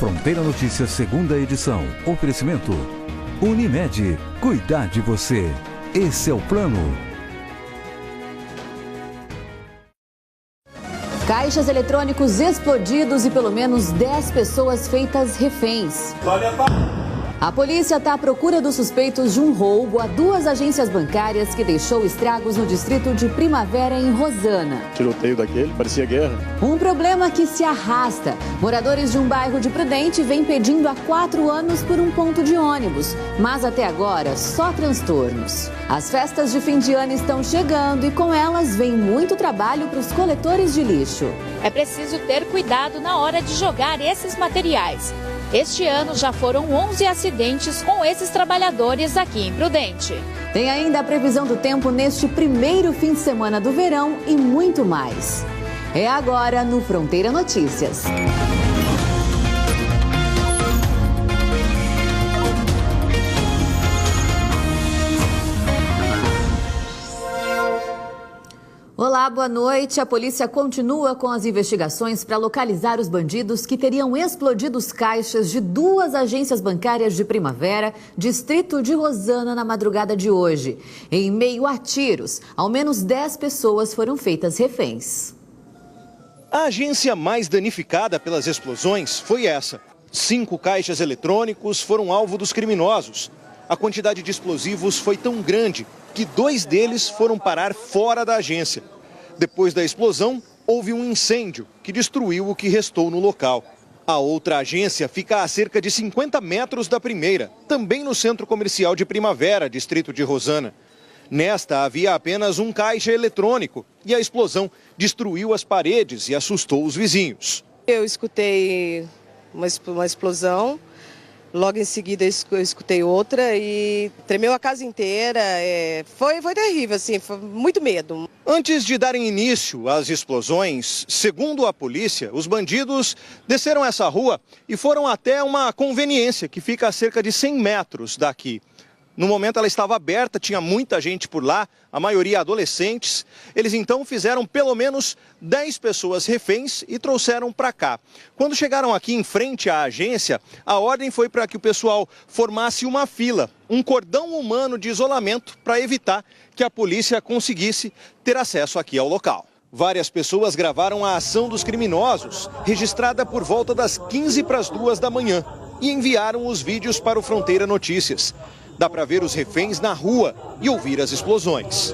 Fronteira Notícias, segunda edição. Oferecimento Unimed. Cuidar de você. Esse é o plano. Caixas eletrônicos explodidos e pelo menos 10 pessoas feitas reféns. A polícia está à procura dos suspeitos de um roubo a 2 agências bancárias que deixou estragos no distrito de Primavera, em Rosana. Tiroteio daquele, parecia guerra. Um problema que se arrasta. Moradores de um bairro de Prudente vêm pedindo há 4 anos por um ponto de ônibus, mas até agora só transtornos. As festas de fim de ano estão chegando e com elas vem muito trabalho para os coletores de lixo. É preciso ter cuidado na hora de jogar esses materiais. Este ano já foram 11 acidentes com esses trabalhadores aqui em Prudente. Tem ainda a previsão do tempo neste primeiro fim de semana do verão e muito mais. É agora no Fronteira Notícias. Olá, boa noite. A polícia continua com as investigações para localizar os bandidos que teriam explodido os caixas de 2 agências bancárias de Primavera, distrito de Rosana, na madrugada de hoje. Em meio a tiros, ao menos 10 pessoas foram feitas reféns. A agência mais danificada pelas explosões foi essa. 5 caixas eletrônicos foram alvo dos criminosos. A quantidade de explosivos foi tão grande que 2 deles foram parar fora da agência. Depois da explosão, houve um incêndio que destruiu o que restou no local. A outra agência fica a cerca de 50 metros da primeira, também no centro comercial de Primavera, distrito de Rosana. Nesta havia apenas um caixa eletrônico e a explosão destruiu as paredes e assustou os vizinhos. Eu escutei uma explosão. Logo em seguida eu escutei outra e tremeu a casa inteira. Foi terrível, assim, foi muito medo. Antes de darem início às explosões, segundo a polícia, os bandidos desceram essa rua e foram até uma conveniência que fica a cerca de 100 metros daqui. No momento ela estava aberta, tinha muita gente por lá, a maioria adolescentes. Eles então fizeram pelo menos 10 pessoas reféns e trouxeram para cá. Quando chegaram aqui em frente à agência, a ordem foi para que o pessoal formasse uma fila, um cordão humano de isolamento para evitar que a polícia conseguisse ter acesso aqui ao local. Várias pessoas gravaram a ação dos criminosos, registrada por volta das 15 para as 2 da manhã, e enviaram os vídeos para o Fronteira Notícias. Dá para ver os reféns na rua e ouvir as explosões.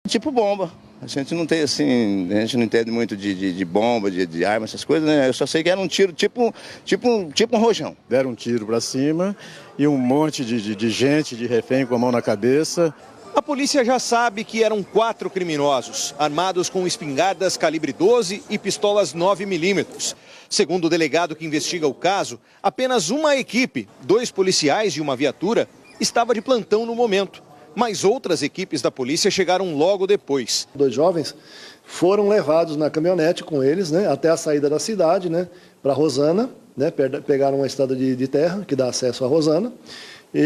Tipo bomba. A gente não tem assim, a gente não entende muito de bomba, de arma, essas coisas, né? Eu só sei que era um tiro tipo um rojão. Deram um tiro para cima e um monte de gente, de refém com a mão na cabeça. A polícia já sabe que eram 4 criminosos, armados com espingardas calibre 12 e pistolas 9mm. Segundo o delegado que investiga o caso, apenas uma equipe, 2 policiais e uma viatura, estava de plantão no momento. Mas outras equipes da polícia chegaram logo depois. 2 jovens foram levados na caminhonete com eles, né, até a saída da cidade, né, para Rosana, né, pegaram uma estrada de terra que dá acesso a Rosana.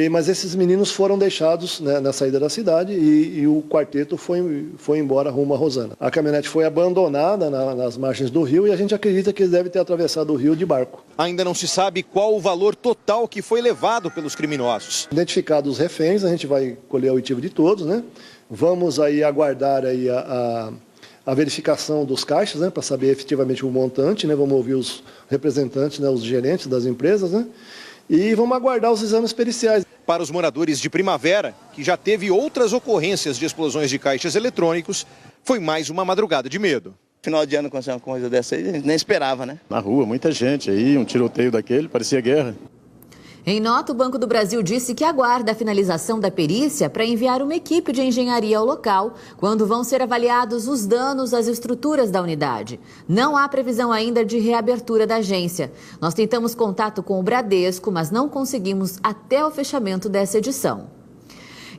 Mas esses meninos foram deixados, né, na saída da cidade e o quarteto foi embora rumo a Rosana. A caminhonete foi abandonada nas margens do rio e a gente acredita que eles devem ter atravessado o rio de barco. Ainda não se sabe qual o valor total que foi levado pelos criminosos. Identificados os reféns, a gente vai colher a oitiva de todos, né? Vamos aí aguardar aí a verificação dos caixas, né, para saber efetivamente o montante, né? Vamos ouvir os representantes, né, os gerentes das empresas, né? E vamos aguardar os exames periciais. Para os moradores de Primavera, que já teve outras ocorrências de explosões de caixas eletrônicos, foi mais uma madrugada de medo. Final de ano, quando uma coisa dessa aí, a gente nem esperava, né? Na rua, muita gente aí, um tiroteio daquele, parecia guerra. Em nota, o Banco do Brasil disse que aguarda a finalização da perícia para enviar uma equipe de engenharia ao local, quando vão ser avaliados os danos às estruturas da unidade. Não há previsão ainda de reabertura da agência. Nós tentamos contato com o Bradesco, mas não conseguimos até o fechamento dessa edição.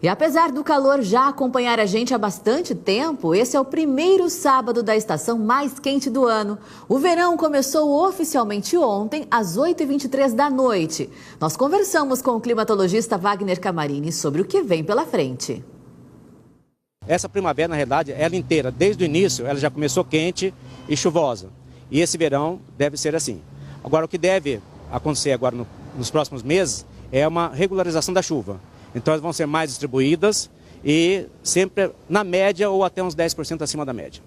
E apesar do calor já acompanhar a gente há bastante tempo, esse é o primeiro sábado da estação mais quente do ano. O verão começou oficialmente ontem, às 8h23 da noite. Nós conversamos com o climatologista Wagner Camarini sobre o que vem pela frente. Essa primavera, na realidade, ela inteira, desde o início, ela já começou quente e chuvosa. e esse verão deve ser assim. Agora, o que deve acontecer agora nos próximos meses é uma regularização da chuva. Então, elas vão ser mais distribuídas e sempre na média ou até uns 10% acima da média.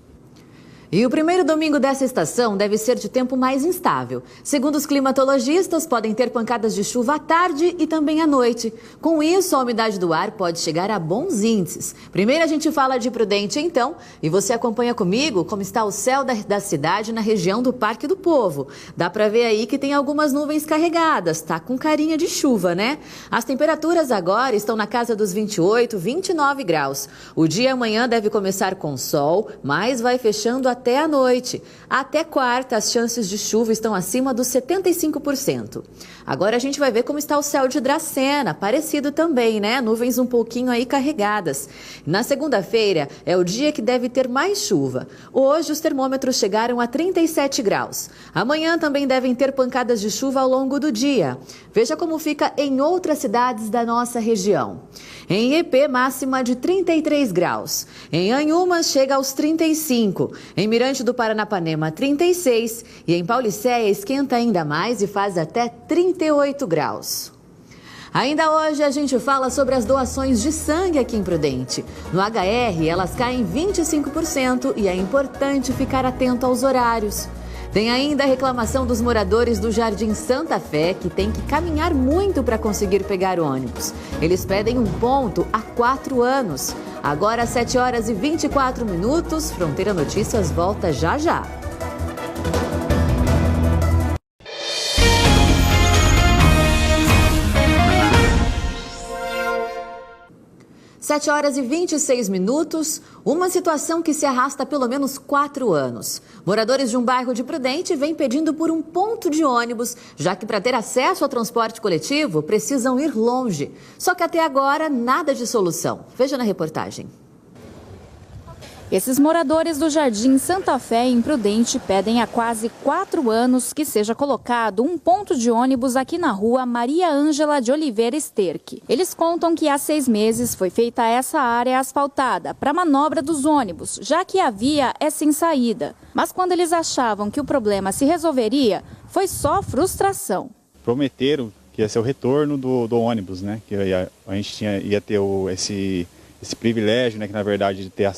E o primeiro domingo dessa estação deve ser de tempo mais instável. Segundo os climatologistas, podem ter pancadas de chuva à tarde e também à noite. Com isso, a umidade do ar pode chegar a bons índices. Primeiro a gente fala de Prudente, então, e você acompanha comigo como está o céu da cidade na região do Parque do Povo. Dá para ver aí que tem algumas nuvens carregadas, tá com carinha de chuva, né? As temperaturas agora estão na casa dos 28, 29 graus. O dia amanhã deve começar com sol, mas vai fechando até a noite. Até quarta, as chances de chuva estão acima dos 75%. Agora a gente vai ver como está o céu de Dracena, parecido também, né? Nuvens um pouquinho aí carregadas. Na segunda-feira é o dia que deve ter mais chuva. Hoje os termômetros chegaram a 37 graus. Amanhã também devem ter pancadas de chuva ao longo do dia. Veja como fica em outras cidades da nossa região. Em Iepê, máxima de 33 graus. Em Anhumas, chega aos 35. Em Mirante do Paranapanema, 36. E em Paulicéia, esquenta ainda mais e faz até 38 graus. Ainda hoje a gente fala sobre as doações de sangue aqui em Prudente. No HR, elas caem 25% e é importante ficar atento aos horários. Tem ainda a reclamação dos moradores do Jardim Santa Fé, que tem que caminhar muito para conseguir pegar ônibus. Eles pedem um ponto há 4 anos. Agora, às 7 horas e 24 minutos, Fronteira Notícias volta já já. Sete horas e 26 minutos, uma situação que se arrasta há pelo menos 4 anos. Moradores de um bairro de Prudente vêm pedindo por um ponto de ônibus, já que para ter acesso ao transporte coletivo precisam ir longe. Só que até agora nada de solução. Veja na reportagem. Esses moradores do Jardim Santa Fé, em Prudente, pedem há quase 4 anos que seja colocado um ponto de ônibus aqui na rua Maria Ângela de Oliveira Esterque. Eles contam que há 6 meses foi feita essa área asfaltada para a manobra dos ônibus, já que a via é sem saída. Mas quando eles achavam que o problema se resolveria, foi só frustração. Prometeram que ia ser o retorno do ônibus, né? Que a gente ia ter esse privilégio, né, que na verdade de ter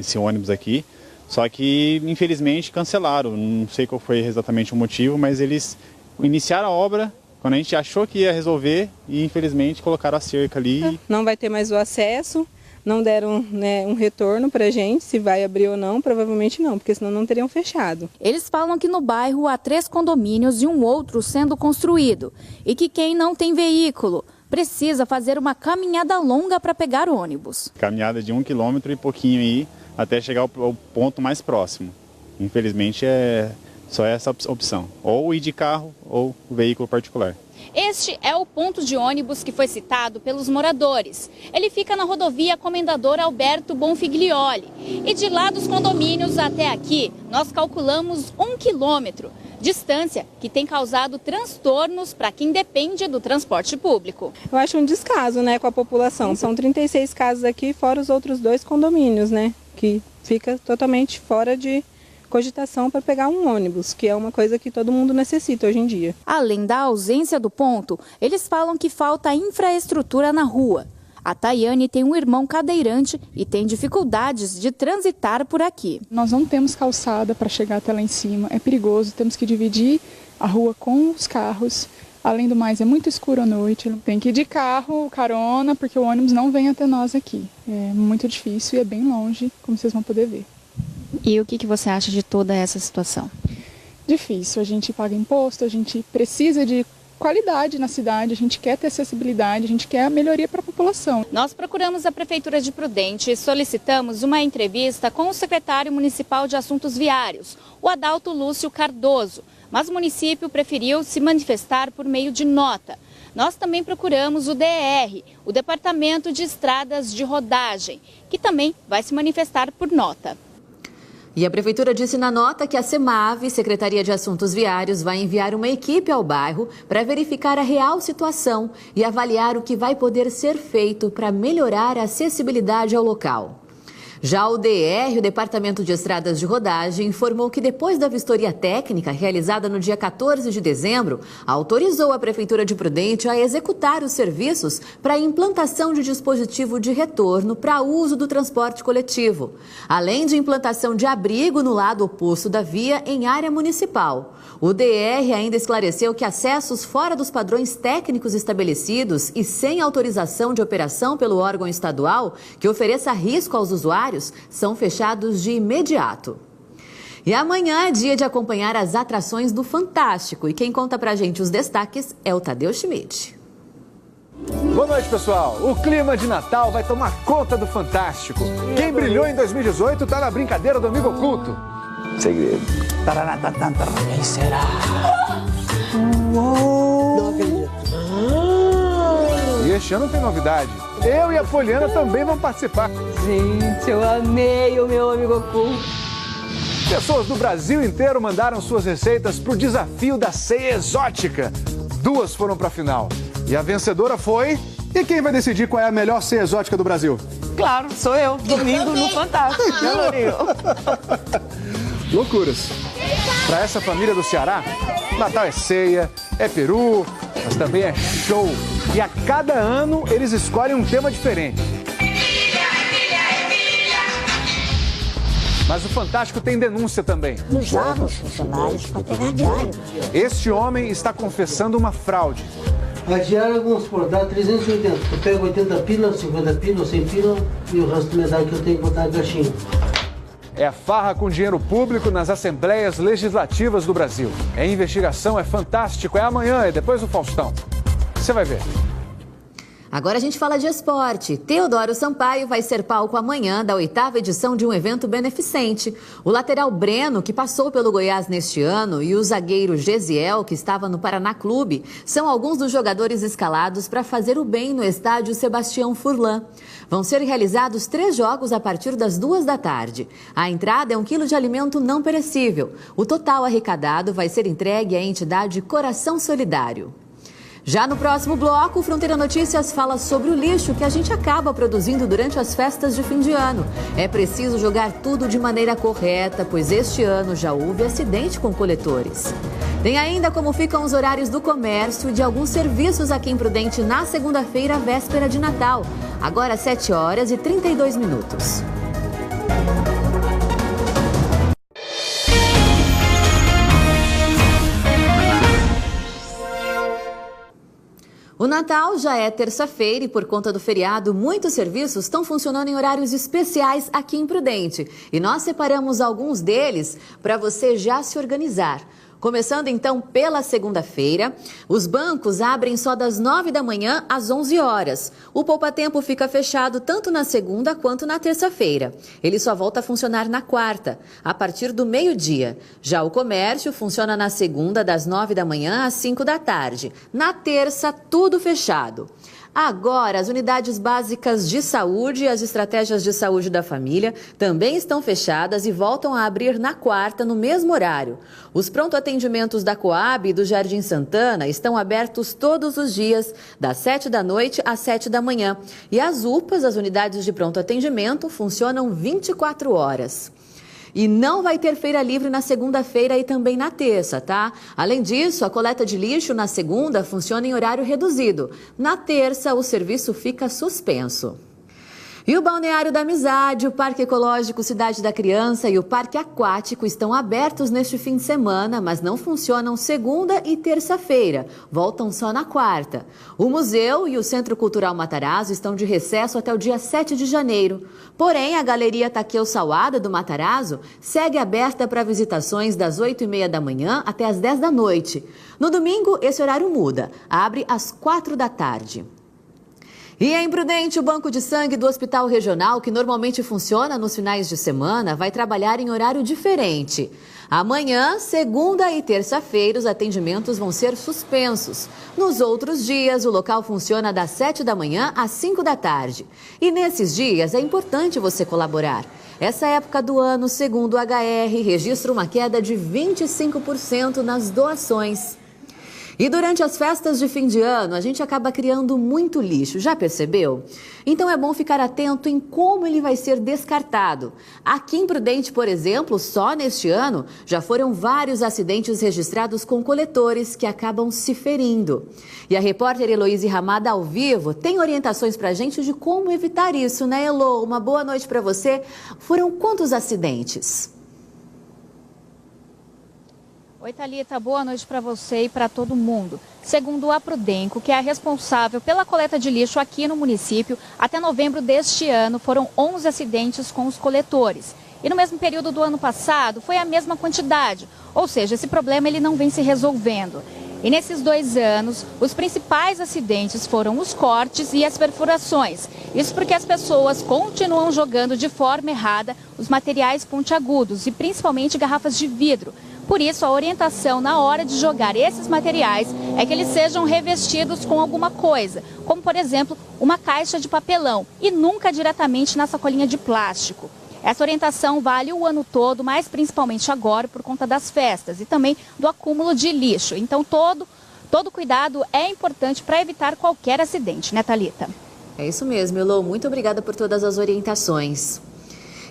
esse ônibus aqui, só que infelizmente cancelaram, não sei qual foi exatamente o motivo, mas eles iniciaram a obra quando a gente achou que ia resolver e infelizmente colocaram a cerca ali. Não vai ter mais o acesso, não deram, né, um retorno pra gente, se vai abrir ou não, provavelmente não, porque senão não teriam fechado. Eles falam que no bairro há 3 condomínios e um outro sendo construído, e que quem não tem veículo precisa fazer uma caminhada longa para pegar ônibus. Caminhada de 1 quilômetro e pouquinho aí, até chegar ao ponto mais próximo. Infelizmente é só essa opção, ou ir de carro ou veículo particular. Este é o ponto de ônibus que foi citado pelos moradores. Ele fica na rodovia Comendador Alberto Bonfiglioli. E de lá dos condomínios até aqui, nós calculamos 1 quilômetro. Distância que tem causado transtornos para quem depende do transporte público. Eu acho um descaso, né, com a população. São 36 casas aqui, fora os outros 2 condomínios, né, que fica totalmente fora de cogitação para pegar um ônibus, que é uma coisa que todo mundo necessita hoje em dia. Além da ausência do ponto, eles falam que falta infraestrutura na rua. A Tayane tem um irmão cadeirante e tem dificuldades de transitar por aqui. Nós não temos calçada para chegar até lá em cima, é perigoso, temos que dividir a rua com os carros. Além do mais, é muito escuro à noite, tem que ir de carro, carona, porque o ônibus não vem até nós aqui. É muito difícil e é bem longe, como vocês vão poder ver. E o que você acha de toda essa situação? Difícil, a gente paga imposto, a gente precisa de qualidade na cidade, a gente quer ter acessibilidade, a gente quer a melhoria para a população. Nós procuramos a Prefeitura de Prudente e solicitamos uma entrevista com o secretário municipal de Assuntos Viários, o Adalto Lúcio Cardoso, mas o município preferiu se manifestar por meio de nota. Nós também procuramos o DR, o Departamento de Estradas de Rodagem, que também vai se manifestar por nota. E a Prefeitura disse na nota que a SEMAV, Secretaria de Assuntos Viários, vai enviar uma equipe ao bairro para verificar a real situação e avaliar o que vai poder ser feito para melhorar a acessibilidade ao local. Já o DR, o Departamento de Estradas de Rodagem, informou que depois da vistoria técnica realizada no dia 14 de dezembro, autorizou a Prefeitura de Prudente a executar os serviços para a implantação de dispositivo de retorno para uso do transporte coletivo, além de implantação de abrigo no lado oposto da via em área municipal. O DR ainda esclareceu que acessos fora dos padrões técnicos estabelecidos e sem autorização de operação pelo órgão estadual que ofereça risco aos usuários são fechados de imediato. E amanhã é dia de acompanhar as atrações do Fantástico. E quem conta pra gente os destaques é o Tadeu Schmidt. Boa noite, pessoal. O clima de Natal vai tomar conta do Fantástico. Quem brilhou em 2018 tá na brincadeira do Amigo Oculto. Segredo. Quem será? Não acredito. E este ano tem novidade. Eu e a Poliana também vamos participar. Gente, eu amei o meu Amigo Oculto. Pessoas do Brasil inteiro mandaram suas receitas pro desafio da ceia exótica. 2 foram pra final. E a vencedora foi... E quem vai decidir qual é a melhor ceia exótica do Brasil? Claro, sou eu. Domingo no Fantástico. Loucuras. Para essa família do Ceará, Natal é ceia, é peru, mas também é show. E a cada ano eles escolhem um tema diferente. Mas o Fantástico tem denúncia também. Usava os funcionários para pegar diário. Este homem está confessando uma fraude. A diária, vamos supor, dá 380. Eu pego 80 pila, 50 pila, 100 pila e o resto da medalha que eu tenho que botar na caixinha. É a farra com dinheiro público nas assembleias legislativas do Brasil. É investigação, é Fantástico, é amanhã, é depois do Faustão. Você vai ver. Agora a gente fala de esporte. Teodoro Sampaio vai ser palco amanhã da 8ª edição de um evento beneficente. O lateral Breno, que passou pelo Goiás neste ano, e o zagueiro Gesiel, que estava no Paraná Clube, são alguns dos jogadores escalados para fazer o bem no estádio Sebastião Furlan. Vão ser realizados 3 jogos a partir das 2 da tarde. A entrada é 1 quilo de alimento não perecível. O total arrecadado vai ser entregue à entidade Coração Solidário. Já no próximo bloco, o Fronteira Notícias fala sobre o lixo que a gente acaba produzindo durante as festas de fim de ano. É preciso jogar tudo de maneira correta, pois este ano já houve acidente com coletores. Tem ainda como ficam os horários do comércio e de alguns serviços aqui em Prudente na segunda-feira, véspera de Natal. Agora 7h32. O Natal já é terça-feira e por conta do feriado, muitos serviços estão funcionando em horários especiais aqui em Prudente. E nós separamos alguns deles para você já se organizar. Começando então pela segunda-feira, os bancos abrem só das 9 da manhã às 11 horas. O poupa-tempo fica fechado tanto na segunda quanto na terça-feira. Ele só volta a funcionar na quarta, a partir do meio-dia. Já o comércio funciona na segunda das 9 da manhã às 5 da tarde. Na terça, tudo fechado. Agora, as unidades básicas de saúde e as estratégias de saúde da família também estão fechadas e voltam a abrir na quarta, no mesmo horário. Os pronto-atendimentos da Coab e do Jardim Santana estão abertos todos os dias, das 7 da noite às 7 da manhã. E as UPAs, as unidades de pronto-atendimento, funcionam 24 horas. E não vai ter feira livre na segunda-feira e também na terça, tá? Além disso, a coleta de lixo na segunda funciona em horário reduzido. Na terça, o serviço fica suspenso. E o Balneário da Amizade, o Parque Ecológico Cidade da Criança e o Parque Aquático estão abertos neste fim de semana, mas não funcionam segunda e terça-feira. Voltam só na quarta. O museu e o Centro Cultural Matarazzo estão de recesso até o dia 7 de janeiro. Porém, a Galeria Takeo Sawada do Matarazzo segue aberta para visitações das 8h30 da manhã até as 10 da noite. No domingo, esse horário muda. Abre às 4 da tarde. E em Prudente, o banco de sangue do Hospital Regional, que normalmente funciona nos finais de semana, vai trabalhar em horário diferente. Amanhã, segunda e terça-feira, os atendimentos vão ser suspensos. Nos outros dias, o local funciona das 7 da manhã às 5 da tarde. E nesses dias, é importante você colaborar. Essa época do ano, segundo o HR, registra uma queda de 25% nas doações. E durante as festas de fim de ano, a gente acaba criando muito lixo, já percebeu? Então é bom ficar atento em como ele vai ser descartado. Aqui em Prudente, por exemplo, só neste ano, já foram vários acidentes registrados com coletores que acabam se ferindo. E a repórter Heloíse Ramada, ao vivo, tem orientações pra gente de como evitar isso, né, Elo? Uma boa noite para você. Foram quantos acidentes? Oi, Thalita, boa noite para você e para todo mundo. Segundo a Prudenco, que é a responsável pela coleta de lixo aqui no município, até novembro deste ano foram 11 acidentes com os coletores. E no mesmo período do ano passado foi a mesma quantidade, ou seja, esse problema ele não vem se resolvendo. E nesses 2 anos, os principais acidentes foram os cortes e as perfurações. Isso porque as pessoas continuam jogando de forma errada os materiais pontiagudos e principalmente garrafas de vidro. Por isso, a orientação na hora de jogar esses materiais é que eles sejam revestidos com alguma coisa, como, por exemplo, uma caixa de papelão e nunca diretamente na sacolinha de plástico. Essa orientação vale o ano todo, mas principalmente agora por conta das festas e também do acúmulo de lixo. Então, todo cuidado é importante para evitar qualquer acidente, né, Thalita? É isso mesmo, Elô. Muito obrigada por todas as orientações.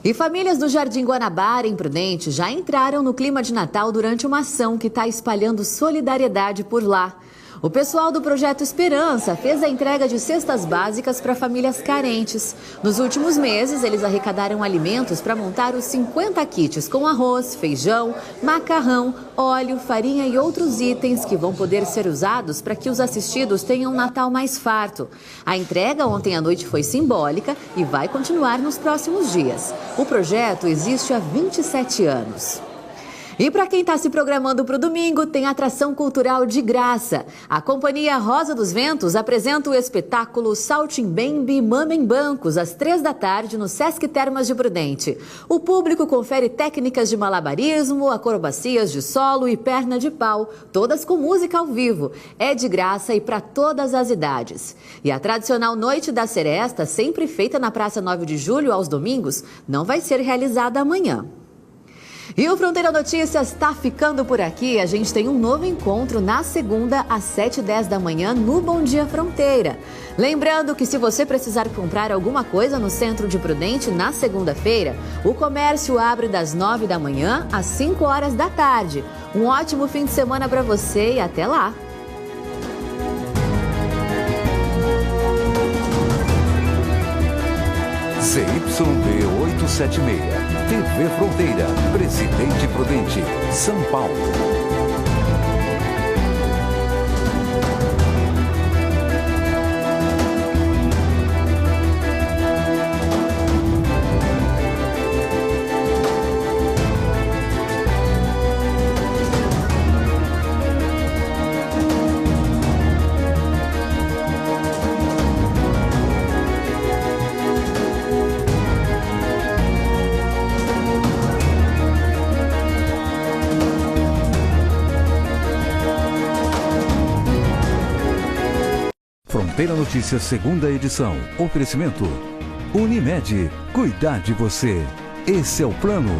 E famílias do Jardim Guanabara, em Prudente, já entraram no clima de Natal durante uma ação que está espalhando solidariedade por lá. O pessoal do Projeto Esperança fez a entrega de cestas básicas para famílias carentes. Nos últimos meses, eles arrecadaram alimentos para montar os 50 kits com arroz, feijão, macarrão, óleo, farinha e outros itens que vão poder ser usados para que os assistidos tenham um Natal mais farto. A entrega ontem à noite foi simbólica e vai continuar nos próximos dias. O projeto existe há 27 anos. E para quem está se programando para o domingo, tem atração cultural de graça. A Companhia Rosa dos Ventos apresenta o espetáculo Saltimbembe Mamembancos, às 3 da tarde, no Sesc Termas de Prudente. O público confere técnicas de malabarismo, acrobacias de solo e perna de pau, todas com música ao vivo. É de graça e para todas as idades. E a tradicional Noite da Seresta, sempre feita na Praça 9 de Julho aos domingos, não vai ser realizada amanhã. E o Fronteira Notícias está ficando por aqui. A gente tem um novo encontro na segunda, às 7h10 da manhã, no Bom Dia Fronteira. Lembrando que se você precisar comprar alguma coisa no centro de Prudente, na segunda-feira, o comércio abre das 9 da manhã às 5 horas da tarde. Um ótimo fim de semana para você e até lá! ZYD 876, TV Fronteira, Presidente Prudente, São Paulo. Fronteira Notícias, segunda edição. Oferecimento Unimed. Cuidar de você. Esse é o plano.